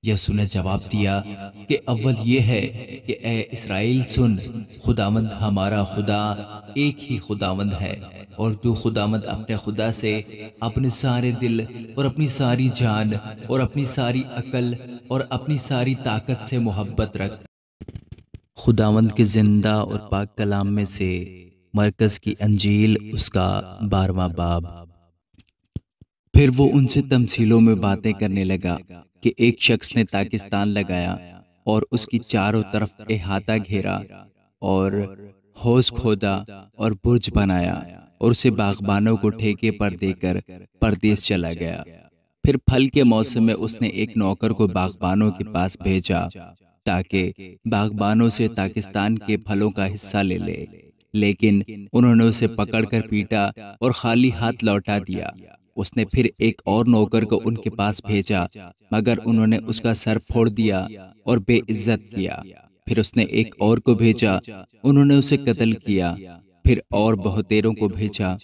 یسوع نے جواب دیا کہ اول یہ ہے کہ اے اسرائیل سن، خداوند ہمارا خدا ایک ہی خداوند ہے، اور تو خداوند اپنے خدا سے اپنے سارے دل اور اپنی ساری جان اور اپنی ساری عقل اور اپنی ساری طاقت سے محبت رکھ۔ خداوند کے زندہ اور پاک کلام میں سے مرکز کی انجیل اس کا 12واں باب۔ پھر وہ ان سے تمثیلوں میں باتیں کرنے لگا کہ ایک شخص نے طاقستان لگایا اور اس کی چاروں طرف احاطہ گھیرا اور حوض کھودا اور برج بنایا اور اسے باغبانوں کو ٹھیکے پر دے کر پردیس چلا گیا۔ پھر پھل کے موسم میں اس نے ایک نوکر کو باغبانوں کے پاس بھیجا تاکہ باغبانوں سے طاقستان کے پھلوں کا حصہ لے لے، لیکن انہوں نے اسے پکڑ کر پیٹا اور خالی ہاتھ لوٹا دیا۔ اس نے پھر ایک اور نوکر کو ان کے پاس بھیجا، مگر انہوں نے اس کا سر پھوڑ دیا اور بے عزت کیا۔ پھر اس نے ایک اور کو بھیجا، انہوں نے اسے قتل کیا۔ پھر اور بہتیروں کو بھیجا،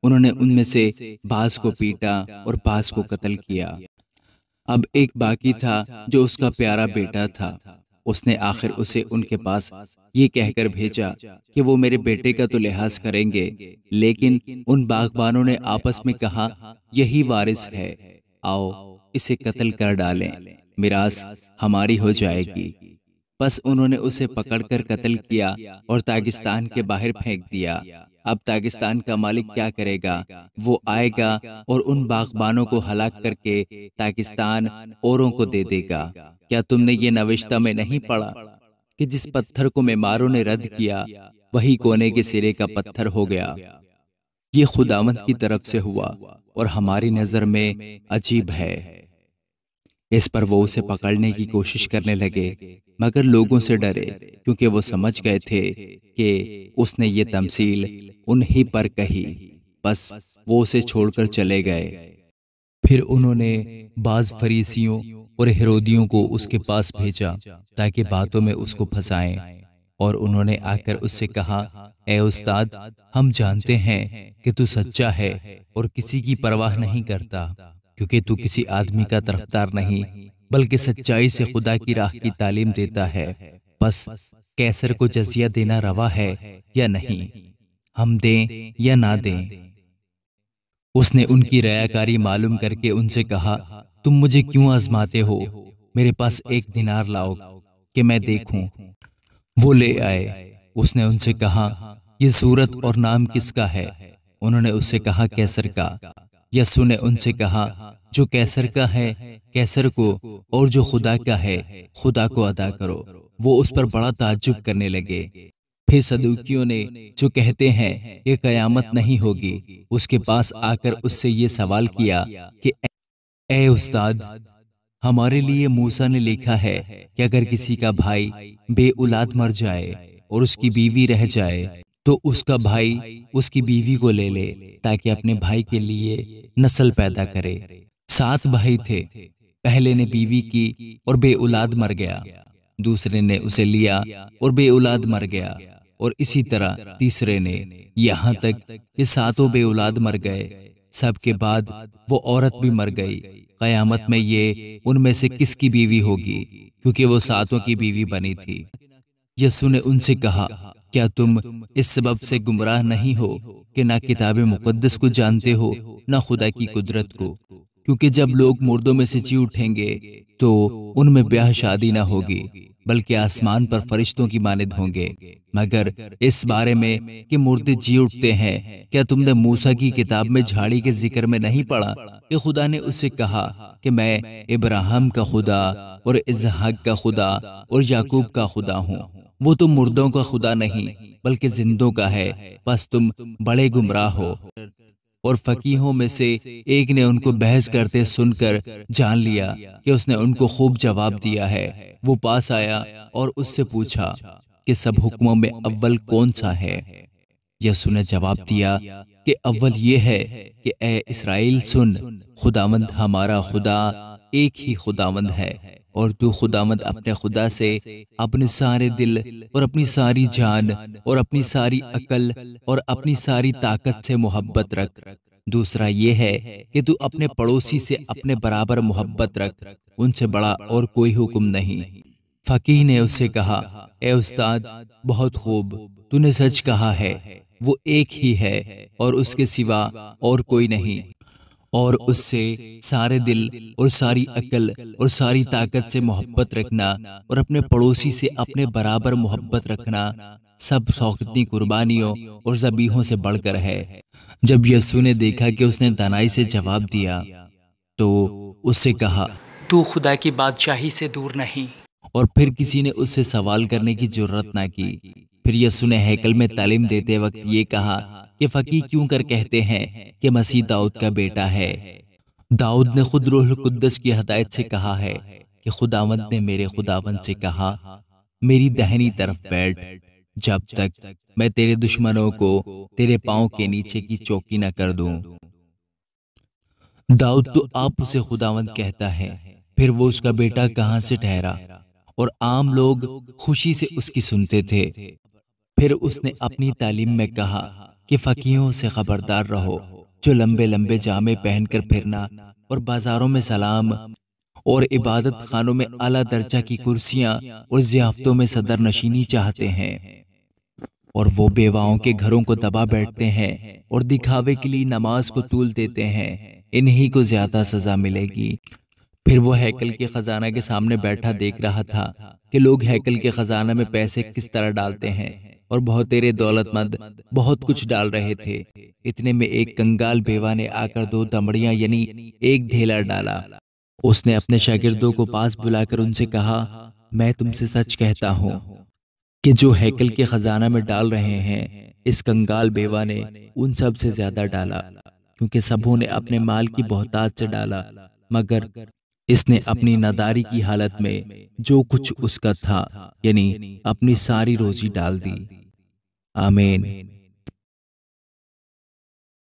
انہوں نے ان میں سے بعض کو پیٹا اور بعض کو قتل کیا۔ اب ایک باقی تھا جو اس کا پیارا بیٹا تھا۔ اس نے آخر اسے ان کے پاس یہ کہہ کر بھیجا کہ وہ میرے بیٹے کا تو لحاظ کریں گے، لیکن ان باغبانوں نے آپس میں کہا، یہی وارث ہے، آؤ اسے قتل کر ڈالیں، میراث ہماری ہو جائے گی۔ بس انہوں نے اسے پکڑ کر قتل کیا اور طاقستان کے باہر پھینک دیا۔ اب طاقستان کا مالک کیا کرے گا؟ وہ آئے گا اور ان باغبانوں کو ہلاک کر کے طاقستان اوروں کو دے دے گا۔ کیا تم نے یہ نوشتہ میں نہیں پڑھا کہ جس پتھر کو معماروں نے رد کیا وہی کونے کے سرے کا پتھر ہو گیا؟ یہ خداوند کی طرف سے ہوا اور ہماری نظر میں عجیب ہے۔ اس پر وہ اسے پکڑنے کی کوشش کرنے لگے، مگر لوگوں سے ڈرے، کیونکہ وہ سمجھ گئے تھے کہ اس نے یہ تمثیل انہی پر کہی۔ بس وہ اسے چھوڑ کر چلے گئے۔ پھر انہوں نے بعض فریسیوں اور ہیرودیوں کو اس کے پاس بھیجا تاکہ باتوں میں اس کو پھنسائیں، اور انہوں نے آ کر اس سے کہا، اے استاد، ہم جانتے ہیں کہ تو سچا ہے اور کسی کی پرواہ نہیں کرتا، کیونکہ تو کسی آدمی کا طرفدار نہیں بلکہ سچائی سے خدا کی راہ کی تعلیم دیتا ہے۔ بس قیصر کو جزیہ دینا روا ہے یا نہیں؟ ہم دیں یا نہ دیں؟ اس نے ان کی ریاکاری معلوم کر کے ان سے کہا، تم مجھے کیوں آزماتے ہو؟ میرے پاس 1 دینار لاؤ کہ میں دیکھوں۔ وہ لے آئے۔ اس نے ان سے کہا، یہ صورت اور نام کس کا ہے؟ انہوں نے اس سے کہا، قیصر کا۔ یسوع نے ان سے کہا، جو قیصر کا ہے قیصر کو، اور جو خدا کا ہے خدا کو ادا کرو۔ وہ اس پر بڑا تعجب کرنے لگے۔ پھر صدوقیوں نے، جو کہتے ہیں کہ قیامت نہیں ہوگی، اس کے پاس آ کر اس سے یہ سوال کیا کہ اے استاد، ہمارے لیے موسیٰ نے لکھا ہے کہ اگر کسی کا بھائی بے اولاد مر جائے اور اس کی بیوی رہ جائے تو اس کا بھائی اس کی بیوی کو لے لے تاکہ اپنے بھائی کے لیے نسل پیدا کرے۔ 7 بھائی تھے، پہلے نے بیوی کی اور بے اولاد مر گیا، دوسرے نے اسے لیا اور بے اولاد مر گیا، اور اسی طرح تیسرے نے، یہاں تک کہ 7 بے اولاد مر گئے۔ سب کے بعد وہ عورت بھی مر گئی۔ قیامت میں یہ ان میں سے کس کی بیوی ہوگی؟ کیونکہ وہ 7 کی بیوی بنی تھی۔ یسوع نے ان سے کہا، کیا تم اس سبب سے گمراہ نہیں ہو کہ نہ کتاب مقدس کو جانتے ہو نہ خدا کی قدرت کو؟ کیونکہ جب لوگ مردوں میں سے جی اٹھیں گے تو ان میں بیاہ شادی نہ ہوگی، بلکہ آسمان پر فرشتوں کی مانند ہوں گے۔ مگر اس بارے میں کہ مردے جی اٹھتے ہیں، کیا تم نے موسیٰ کی کتاب میں جھاڑی کے ذکر میں نہیں پڑھا کہ خدا نے اس سے کہا کہ میں ابراہیم کا خدا اور اسحاق کا خدا اور یعقوب کا خدا ہوں؟ وہ تو مردوں کا خدا نہیں بلکہ زندوں کا ہے۔ بس تم بڑے گمراہ ہو۔ اور فقیہوں میں سے ایک نے ان کو بحث کرتے سن کر جان لیا کہ اس نے ان کو خوب جواب دیا ہے۔ وہ پاس آیا اور اس سے پوچھا کہ سب حکموں میں اول کون سا ہے؟ یسوع نے جواب دیا کہ اول یہ ہے کہ اے اسرائیل سن، خداوند ہمارا خدا ایک ہی خداوند ہے، اور تو خداوند اپنے خدا سے اپنے سارے دل اور اپنی ساری جان اور اپنی ساری عقل اور اپنی ساری طاقت سے محبت رکھ۔ دوسرا یہ ہے کہ تو اپنے پڑوسی سے اپنے برابر محبت رکھ، ان سے بڑا اور کوئی حکم نہیں۔ فقیہ نے اس سے کہا، اے استاد، بہت خوب، تو نے سچ کہا ہے، وہ ایک ہی ہے اور اس کے سوا اور کوئی نہیں، اور اس سے سارے دل اور ساری عقل اور ساری طاقت سے محبت رکھنا اور اپنے پڑوسی سے اپنے برابر محبت رکھنا سب سوختنی قربانیوں اور ذبیحوں سے بڑھ کر ہے۔ جب یسوع نے دیکھا کہ اس نے دانائی سے جواب دیا تو اس سے کہا، تو خدا کی بادشاہی سے دور نہیں۔ اور پھر کسی نے اس سے سوال کرنے کی جرت نہ کی۔ پھر یسوع نے ہیکل میں تعلیم دیتے وقت یہ کہا کہ فقیہ کیوں کر کہتے ہیں کہ مسیح داؤد کا بیٹا ہے۔ داؤد نے خود روح القدس کی ہدایت سے کہا ہے کہ خداوند نے میرے خداوند سے کہا، میری دہنی طرف بیٹھ جب تک میں تیرے دشمنوں کو تیرے پاؤں کے نیچے کی چوکی نہ کر دوں۔ داؤد تو آپ اسے خداوند کہتا ہے، پھر وہ اس کا بیٹا کہاں سے ٹھہرا؟ اور عام لوگ خوشی سے اس کی سنتے تھے۔ پھر اس نے اپنی تعلیم میں کہا کہ فقیہوں سے خبردار رہو، جو لمبے لمبے جامے پہن کر پھرنا اور بازاروں میں سلام اور عبادت خانوں میں اعلیٰ درجہ کی کرسیاں اور ضیافتوں میں صدر نشینی چاہتے ہیں، اور وہ بیواؤں کے گھروں کو دبا بیٹھتے ہیں اور دکھاوے کے لیے نماز کو طول دیتے ہیں، انہی کو زیادہ سزا ملے گی۔ پھر وہ ہیکل کے خزانہ کے سامنے بیٹھا دیکھ رہا تھا کہ لوگ ہیکل کے خزانہ میں پیسے کس طرح ڈالتے ہیں، اور بہتیرے دولت مند بہت کچھ ڈال رہے تھے۔ اتنے میں ایک کنگال بیوہ نے آ کر 2 دمڑیاں یعنی ایک ڈھیلا ڈالا۔ اس نے اپنے شاگردوں کو پاس بلا کر ان سے کہا، میں تم سے سچ کہتا ہوں کہ جو ہیکل کے خزانہ میں ڈال رہے ہیں، اس کنگال بیوہ نے ان سب سے زیادہ ڈالا، کیونکہ سبوں نے اپنے مال کی بہتات سے ڈالا، مگر اس نے اپنی ناداری کی حالت میں جو کچھ اس کا تھا یعنی اپنی ساری روزی ڈال دی۔ آمین۔